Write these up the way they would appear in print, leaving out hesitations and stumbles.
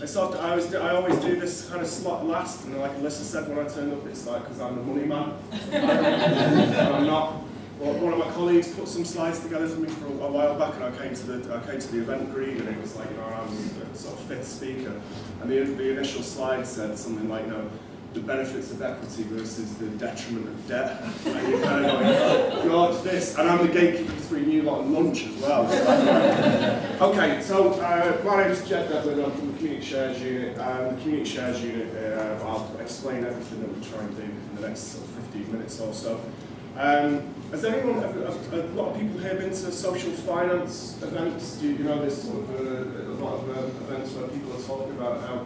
I always do this kind of slot last, and like Alyssa said when I turned up, it's like because I'm the money man, and I'm not. Well, one of my colleagues put some slides together for me for a while back, and I came to the event green, and it was like, I was the sort of fifth speaker, and the initial slide said something like, the benefits of equity versus the detriment of debt. And you're kind of going, oh God, this, and I'm the gatekeeper for a new lot of lunch as well. Okay, so my name is Devlin, I'm from the Community Shares Unit. The Community Shares Unit, I'll explain everything that we try and do in the next sort of 15 minutes or so. Has anyone, a lot of people here been to social finance events? Do you know there's sort of a lot of events where people are talking about how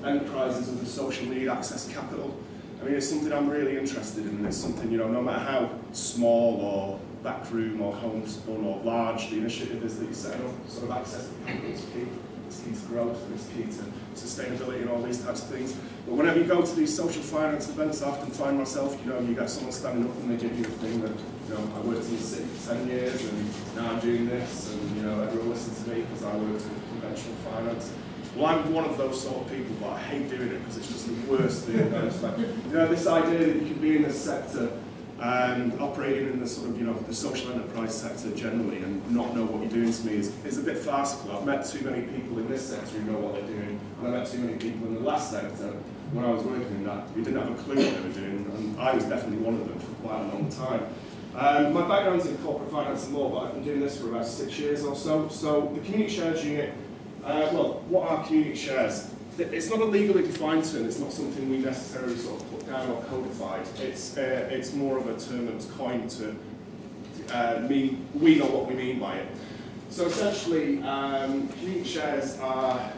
enterprises under social need access capital? I mean, it's something I'm really interested in, and it's something, no matter how small or backroom or homespun or large the initiative is that you're setting up, sort of access to capital is key. It's key to growth, and it's key to sustainability and all these types of things. But whenever you go to these social finance events, I often find myself, you get someone standing up and they give you a thing that, I worked in the city for 10 years and now I'm doing this, and everyone listens to me because I worked with conventional finance. Well, I'm one of those sort of people, but I hate doing it because it's just the worst thing. It's like, this idea that you can be in this sector and operating in the sort of, the social enterprise sector generally and not know what you're doing to me is a bit farcical. I've met too many people in this sector who know what they're doing, and I met too many people in the last sector when I was working in that who didn't have a clue what they were doing, and I was definitely one of them for quite a long time. My background's in corporate finance and law, but I've been doing this for about 6 years or so. So the Community Shares Unit, what are community shares? It's not a legally defined term, it's not something we necessarily sort of put down or codified. It's more of a term that was coined to mean, we know what we mean by it. So essentially, community shares are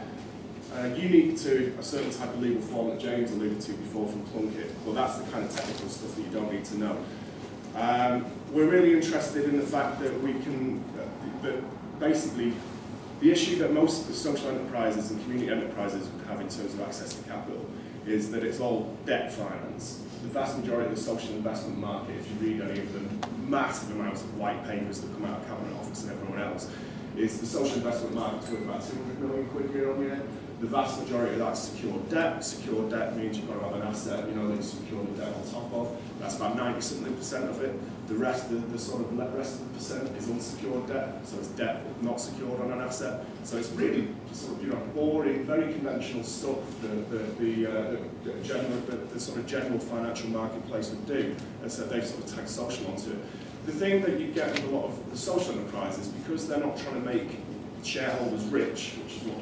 unique to a certain type of legal form that James alluded to before from Plunkett, but that's the kind of technical stuff that you don't need to know. We're really interested in the fact that we can, that basically, the issue that most of the social enterprises and community enterprises have in terms of access to capital is that it's all debt finance. The vast majority of the social investment market, if you read any of the massive amounts of white papers that come out of Cabinet Office and everyone else, is the social investment market's worth about 200 million quid year on year. The vast majority of that's secured debt. Secured debt means you've got to have an asset, that you secure the debt on top of. That's about 90-something% of it. The rest, the sort of rest of the percent is unsecured debt. So it's debt not secured on an asset. So it's really sort of boring, very conventional stuff that the sort of general financial marketplace would do, and so they've sort of tagged social onto it. The thing that you get with a lot of the social enterprises, because they're not trying to make shareholders rich, which is what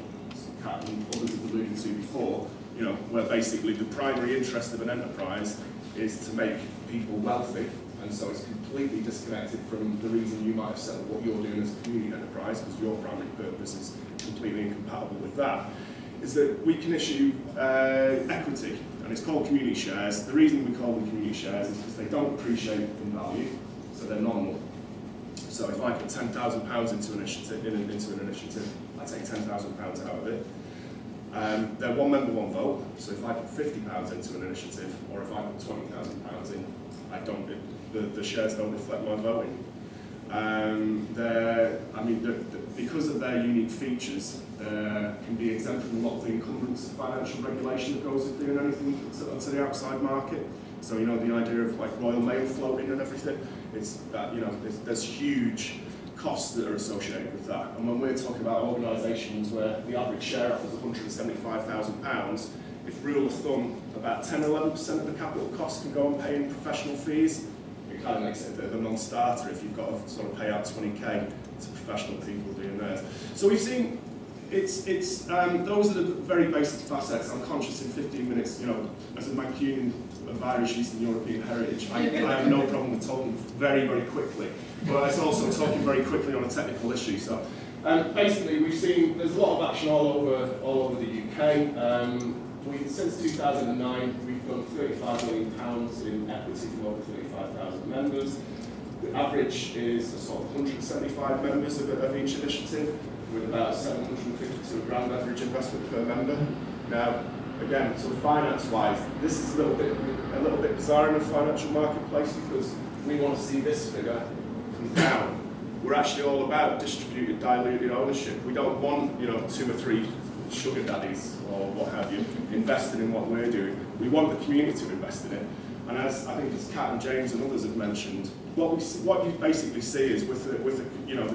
Kat and others have alluded to before, where basically the primary interest of an enterprise is to make people wealthy, and so it's completely disconnected from the reason you might have set up what you're doing as a community enterprise, because your primary purpose is completely incompatible with that, is that we can issue equity, and it's called community shares. The reason we call them community shares is because they don't appreciate in value, so they're nominal. So if I put £10,000 into an initiative, I take £10,000 out of it. They're one member, one vote. So if I put £50 into an initiative, or if I put £20,000 in, the shares don't reflect my voting. Because of their unique features, can be exempt from a lot of the encumbrance of financial regulation that goes with doing anything to the outside market. So the idea of like Royal Mail floating and everything, it's that there's huge costs that are associated with that. And when we're talking about organisations where the average share up is £175,000, if rule of thumb, about 10-11% of the capital costs can go on paying professional fees, it kind of makes it a bit of a non-starter if you've got to sort of pay out 20k to professional people doing theirs. So we've seen those are the very basic facets. I'm conscious in 15 minutes, as a Mancunian of Irish Eastern European heritage, I have no problem with talking very, very quickly. But it's also talking very quickly on a technical issue. So basically, we've seen there's a lot of action all over the UK. Since 2009, we've done £35 million in equity from over 35,000 members. The average is a sort of 175 members of each initiative, with about 750 to a grand average investment per member. Now, again, sort of finance-wise, this is a little bit bizarre in the financial marketplace because we want to see this figure come down. we're actually all about distributed, diluted ownership. We don't want, 2 or 3 sugar daddies or what have you invested in what we're doing. We want the community to invest in it. And as I think as Kat and James and others have mentioned, what you basically see is with the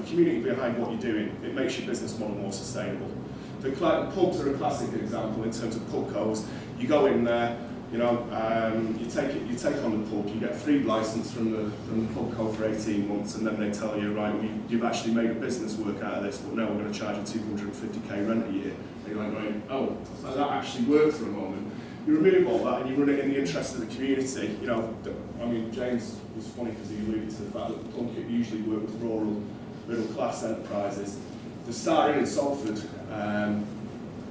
community behind what you're doing, it makes your business model more sustainable. The pubs are a classic example in terms of pubcos. You go in there, you take on the pub, you get a free license from the pubco for 18 months, and then they tell you, right, you've actually made a business work out of this, but now we're going to charge you 250k rent a year. And you're like, going, oh, that actually worked for a moment. You remove all that and you run it in the interest of the community. James was funny because he alluded to the fact that the Plunkett usually work with rural, middle-class enterprises. The Star Inn in Salford,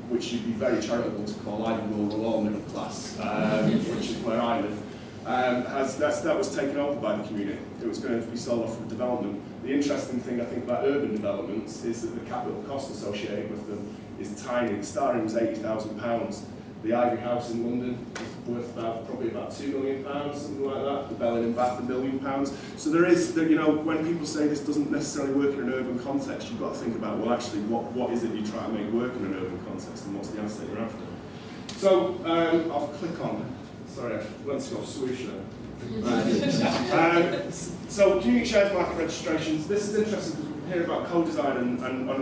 which you'd be very charitable to call either rural or middle class, which is where I live, that was taken over by the community. It was going to be sold off for development. The interesting thing I think about urban developments is that the capital cost associated with them is tiny. The Star Inn was £80,000. The Ivory House in London is worth probably about £2 million, something like that. The Devlin in Bath, £1 million. So there is, when people say this doesn't necessarily work in an urban context, you've got to think about, well, actually, what is it you try to make work in an urban context, and what's the answer you're after? So I'll click on. Sorry, I went to go swoosh there. So community shares market registrations. This is interesting because we hear about co-design, and I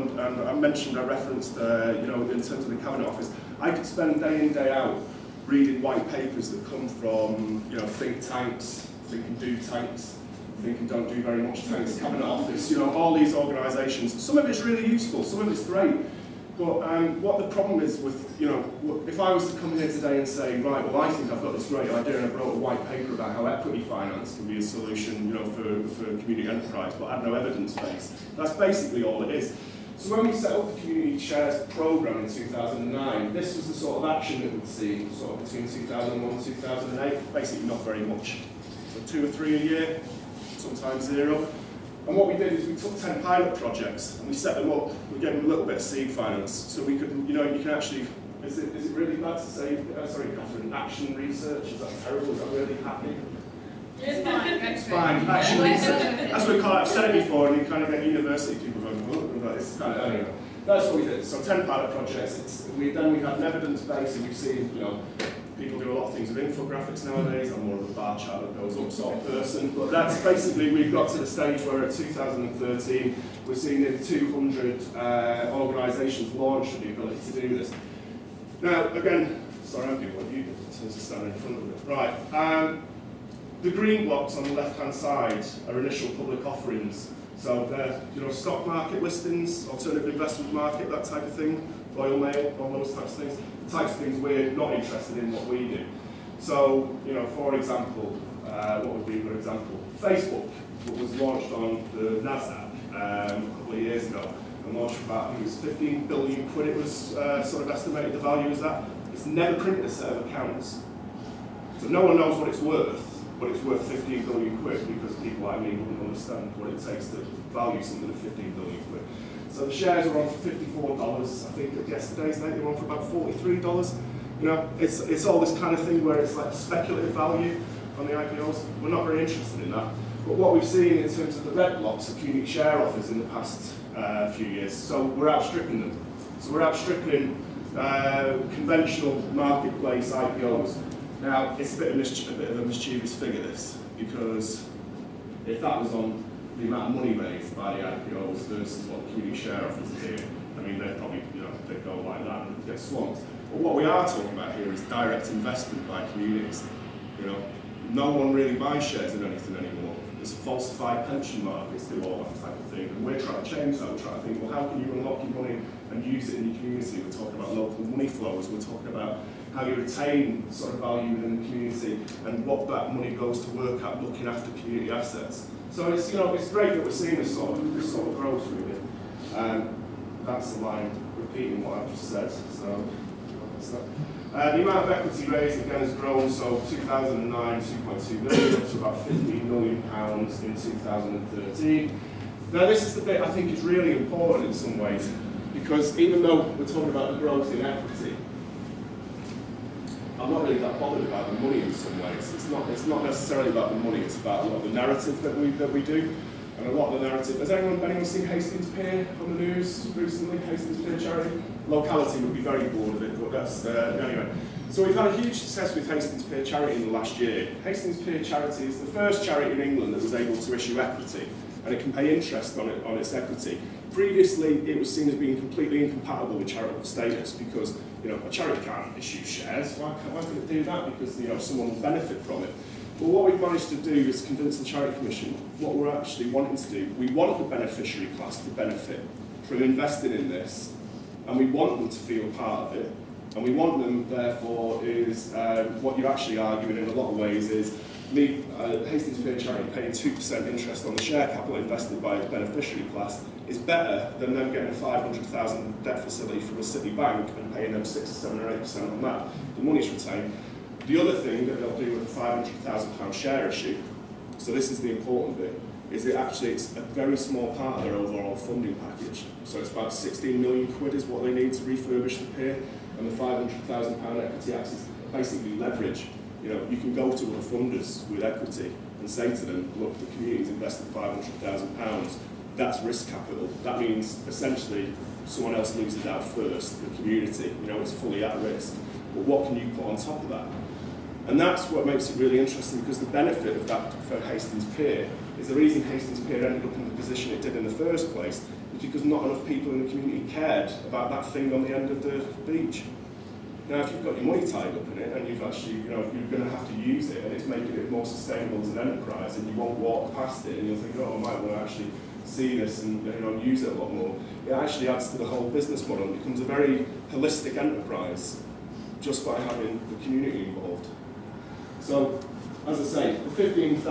referenced, in terms of the Cabinet Office. I could spend day in, day out reading white papers that come from, think tanks, think and do tanks, think and don't do very much tanks, Cabinet Office, all these organisations. Some of it's really useful, some of it's great. But what the problem is with, if I was to come here today and say, right, well, I think I've got this great idea and I wrote a white paper about how equity finance can be a solution, for community enterprise, but I have no evidence base. That's basically all it is. So when we set up the Community Shares programme in 2009, this was the sort of action that we'd see sort of between 2001 and 2008, basically not very much. So 2 or 3 a year, sometimes 0. And what we did is we took 10 pilot projects and we set them up, we gave them a little bit of seed finance, so we could, you can actually, is it really bad to say, sorry Catherine, action research, is that terrible, is that really happening? It's fine. It's fine, action research, as we call it, I've said it before, and you kind of get university people going, oh, it's kind of, anyway. That's what we did, so 10 pilot projects, then we had an evidence base, and we've seen, people do a lot of things with infographics nowadays. I'm more of a bar chart that goes up sort of person. But that's basically, we've got to the stage where at 2013, we're seeing nearly 200 organisations launch with the ability to do this. Now, again, sorry, I'm doing what you did in terms of standing in front of it. Right. The green blocks on the left-hand side are initial public offerings. So they're, stock market listings, alternative investment market, that type of thing, Royal Mail, all those types of things. The types of things we're not interested in what we do. So, for example, what would be a good example? Facebook was launched on the NASDAQ a couple of years ago, and launched for about, I think it was 15 billion quid it was sort of estimated the value is that. It's never printed a set of accounts. So no one knows what it's worth, but it's worth 15 billion quid because people like me wouldn't understand what it takes to value something at 15 billion quid. So the shares are on for $54. I think at yesterday's date they were on for about $43. It's all this kind of thing where it's like speculative value on the IPOs. We're not very interested in that. But what we've seen in terms of the red blocks of community share offers in the past few years, so we're outstripping them. So we're outstripping conventional marketplace IPOs. Now, it's a bit of a mischievous figure, this, because if that was on the amount of money raised by the IPOs versus what the community share offers are here, I mean, they'd probably, they'd go like that and get swamped. But what we are talking about here is direct investment by communities. No one really buys shares in anything anymore. There's falsified pension markets, do all that type of thing. And we're trying to change that. We're trying to think, well, how can you unlock your money and use it in your community? We're talking about local money flows. We're talking about how you retain sort of value within the community and what that money goes to work at looking after community assets. So it's, it's great that we're seeing this sort of growth really. That's the line repeating what I've just said. So that's that. The amount of equity raised again has grown, so 2009, 2.2 million, up to about £15 million in 2013. Now this is the bit I think is really important in some ways, because even though we're talking about the growth in equity, I'm not really that bothered about the money in some ways. It's not necessarily about the money, it's about a lot of the narrative that we do. And a lot of the narrative, has anyone seen Hastings Pier on the news recently? Hastings Pier charity? Locality would be very bored of it, but that's, anyway. So we've had a huge success with Hastings Pier charity in the last year. Hastings Pier charity is the first charity in England that was able to issue equity, and it can pay interest on its equity. Previously, it was seen as being completely incompatible with charitable status because, a charity can't issue shares. Why can it do that? Because, someone will benefit from it. But what we've managed to do is convince the Charity Commission what we're actually wanting to do. We want the beneficiary class to benefit from investing in this, and we want them to feel part of it. And we want them, therefore, is what you're actually arguing in a lot of ways is Hastings Pier charity paying 2% interest on the share capital invested by its beneficiary class is better than them getting a 500,000 debt facility from a city bank and paying them 6 or 7 or 8% on that. The money's retained. The other thing that they'll do with a £500,000 share issue, so this is the important bit, is that actually it's a very small part of their overall funding package. So it's about 16 million quid is what they need to refurbish the pier, and the £500,000 equity acts is basically leverage. You can go to other funders with equity and say to them, look, the community's invested £500,000. That's risk capital. That means essentially someone else loses out first, the community. It's fully at risk. But what can you put on top of that? And that's what makes it really interesting, because the benefit of that for Hastings Pier is the reason Hastings Pier ended up in the position it did in the first place is because not enough people in the community cared about that thing on the end of the beach. Now, if you've got your money tied up in it and you've actually, you're going to have to use it and it's making it more sustainable as an enterprise, and you won't walk past it and you'll think, oh, I might want to actually see this and use it a lot more. It actually adds to the whole business model and becomes a very holistic enterprise just by having the community involved. So, as I say, the £15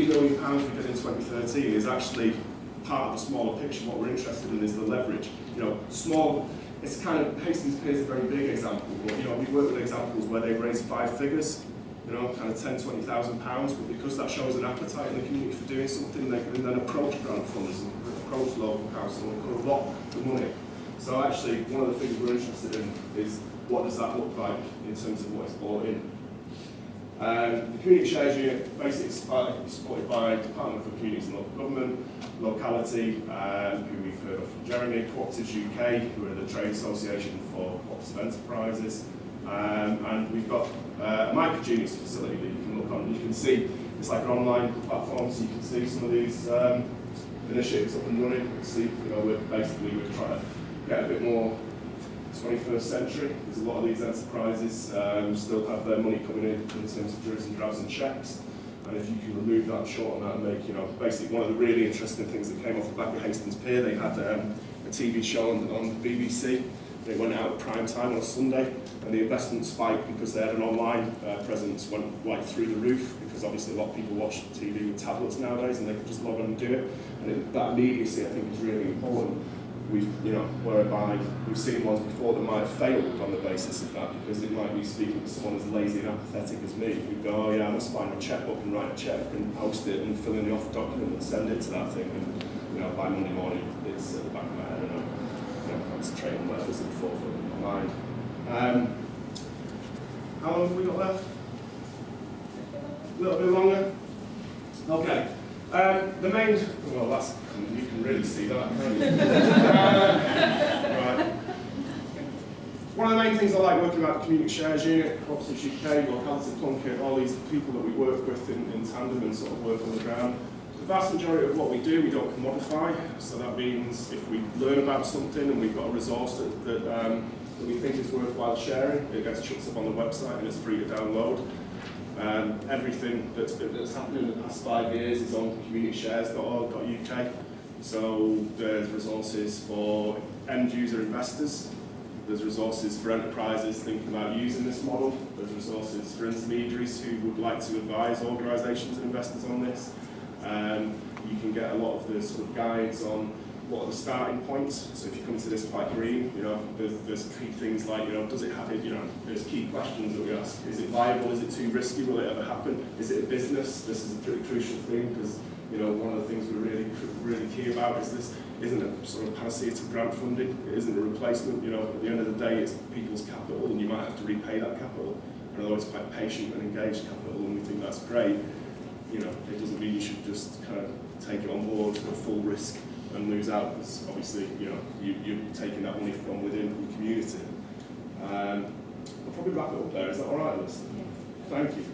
million we did in 2013 is actually part of the smaller picture. What we're interested in is the leverage. It's kind of, Hastings Pier is a very big example, but we work with examples where they've raised 5 figures, kind of £10,000–20,000, but because that shows an appetite in the community for doing something, they can then approach grant funders and approach local council and could lock the money. So actually, one of the things we're interested in is what does that look like in terms of what is bought in. The Community Shares Unit basically is supported by Department for Communities and Local Government, Locality, who we've heard of from Jeremy, Cooperatives UK, who are the trade association for cooperative enterprises, and we've got a micro-genius facility that you can look on. You can see it's like an online platform, so you can see some of these initiatives up and running. You can see, we're trying to get a bit more 21st century. There's a lot of these enterprises still have their money coming in terms of dribs and drabs and checks. And if you can remove that, shorten that, and make, basically one of the really interesting things that came off the back of Hastings Pier, they had a TV show on the BBC. They went out at prime time on a Sunday, and the investment spiked because they had an online presence, went right through the roof, because obviously a lot of people watch TV with tablets nowadays, and they can just log on and do it. And that immediacy, I think, is really important. Whereby we've seen ones before that might have failed on the basis of that, because it might be speaking to someone as lazy and apathetic as me, who'd go, oh yeah, let's find a checkbook and write a check and post it and fill in the offer document and send it to that thing, and by Monday morning it's at the back of my head, and I'm concentrating on whatever's at the forefront of my mind. How long have we got left? A little bit longer? Okay. The main, you can really see that, can't you? Right. One of the main things I like working about the Community Shares Unit, Cooperatives UK, Locality, Plunkett, all these people that we work with in tandem and sort of work on the ground. The vast majority of what we do, we don't commodify, so that means if we learn about something and we've got a resource that we think is worthwhile sharing, it gets chucked up on the website and it's free to download. Everything that's happened in the past 5 years is on communityshares.org.uk. So there's resources for end user investors, there's resources for enterprises thinking about using this model, there's resources for intermediaries who would like to advise organisations and investors on this. You can get a lot of the sort of guides on what are the starting points. So if you come to this quite green, there's key things like, does it have it, there's key questions that we ask. Is it viable? Is it too risky? Will it ever happen? Is it a business? This is a pretty crucial thing, because one of the things we're really key about is this isn't a sort of panacea to grant funding. It isn't a replacement. At the end of the day, it's people's capital, and you might have to repay that capital. And although it's quite patient and engaged capital, and we think that's great, it doesn't mean you should just kind of take it on board at full risk and lose out, because obviously, you know, you're taking that money from within your community. I'll probably wrap it up there. Is that all right, Liz? Yeah. Thank you.